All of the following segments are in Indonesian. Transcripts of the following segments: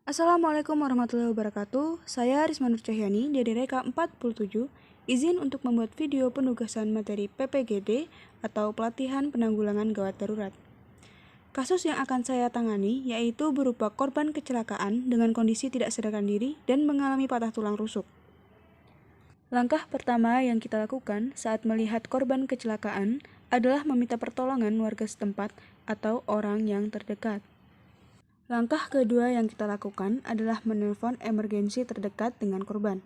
Assalamualaikum warahmatullahi wabarakatuh. Saya Risma Nur Cahyani dari Reka 47. Izin untuk membuat video penugasan materi PPGD atau Pelatihan Penanggulangan Gawat Darurat. Kasus yang akan saya tangani yaitu berupa korban kecelakaan dengan kondisi tidak sadarkan diri dan mengalami patah tulang rusuk. Langkah pertama yang kita lakukan saat melihat korban kecelakaan adalah meminta pertolongan warga setempat atau orang yang terdekat. Langkah kedua yang kita lakukan adalah menelpon emergensi terdekat dengan korban.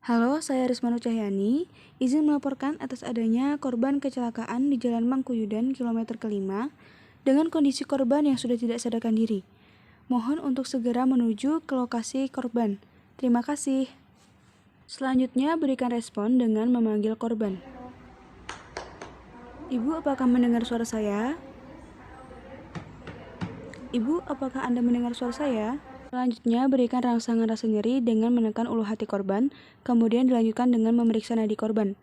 Halo, saya Risma Nur Cahyani. Izin melaporkan atas adanya korban kecelakaan di Jalan Mangkuyudan kilometer ke-5 dengan kondisi korban yang sudah tidak sadarkan diri. Mohon untuk segera menuju ke lokasi korban. Terima kasih. Selanjutnya, berikan respon dengan memanggil korban. Ibu, apakah mendengar suara saya? Ibu, apakah Anda mendengar suara saya? Selanjutnya, berikan rangsangan rasa nyeri dengan menekan ulu hati korban, kemudian dilanjutkan dengan memeriksa nadi korban.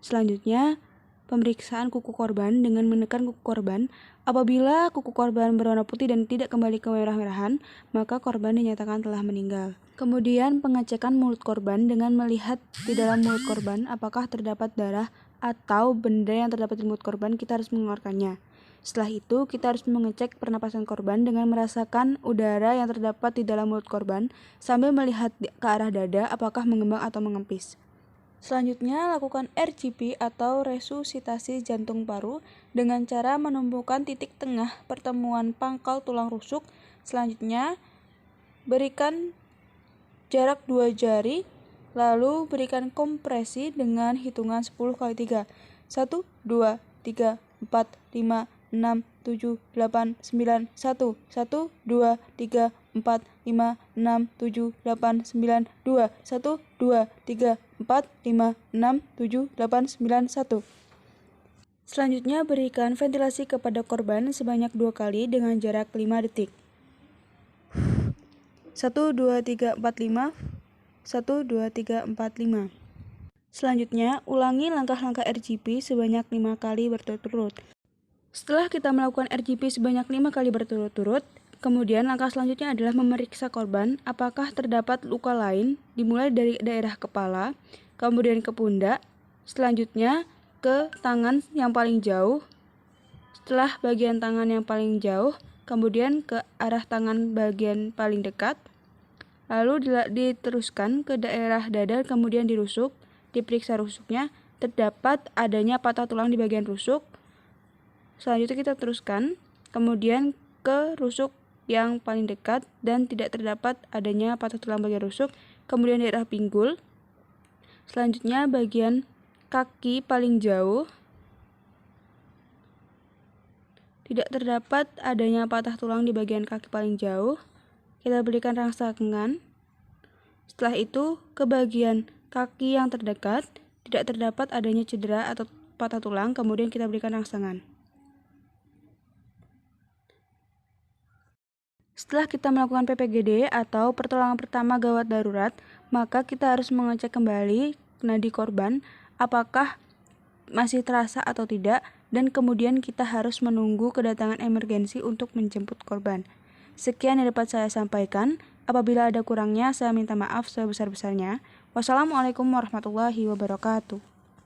Selanjutnya, pemeriksaan kuku korban dengan menekan kuku korban. Apabila kuku korban berwarna putih dan tidak kembali ke merah-merahan, maka korban dinyatakan telah meninggal. Kemudian, pengecekan mulut korban dengan melihat di dalam mulut korban apakah terdapat darah atau benda yang terdapat di mulut korban, kita harus mengeluarkannya. Setelah itu, kita harus mengecek pernapasan korban dengan merasakan udara yang terdapat di dalam mulut korban sambil melihat ke arah dada apakah mengembang atau mengempis. Selanjutnya, lakukan RGP atau resusitasi jantung paru dengan cara menumbuhkan titik tengah pertemuan pangkal tulang rusuk. Selanjutnya, berikan jarak 2 jari, lalu berikan kompresi dengan hitungan 10 kali 3. 1, 2, 3, 4, 5, 6, 7, 8, 9, 1, 1, 2, 3, 4, 5, 6, 7, 8, 9, 2, 1, 2, 3, 4, 5, 6, 7, 8, 9, 1. Selanjutnya, berikan ventilasi kepada korban sebanyak 2 kali dengan jarak 5 detik. 1, 2, 3, 4, 5. 1, 2, 3, 4, 5. Selanjutnya, ulangi langkah-langkah RGP sebanyak 5 kali berturut-turut. Setelah kita melakukan RGP sebanyak 5 kali berturut-turut, kemudian langkah selanjutnya adalah memeriksa korban apakah terdapat luka lain, dimulai dari daerah kepala, kemudian ke pundak, selanjutnya ke tangan yang paling jauh, setelah bagian tangan yang paling jauh, kemudian ke arah tangan bagian paling dekat, lalu diteruskan ke daerah dada, kemudian dirusuk, diperiksa rusuknya, terdapat adanya patah tulang di bagian rusuk. Selanjutnya kita teruskan, kemudian ke rusuk yang paling dekat dan tidak terdapat adanya patah tulang bagian rusuk, kemudian daerah pinggul. Selanjutnya bagian kaki paling jauh, tidak terdapat adanya patah tulang di bagian kaki paling jauh, kita berikan rangsangan. Setelah itu ke bagian kaki yang terdekat, tidak terdapat adanya cedera atau patah tulang, kemudian kita berikan rangsangan. Setelah kita melakukan PPGD atau pertolongan pertama gawat darurat, maka kita harus mengecek kembali nadi korban apakah masih terasa atau tidak, dan kemudian kita harus menunggu kedatangan emergensi untuk menjemput korban. Sekian yang dapat saya sampaikan. Apabila ada kurangnya, saya minta maaf sebesar-besarnya. Wassalamualaikum warahmatullahi wabarakatuh.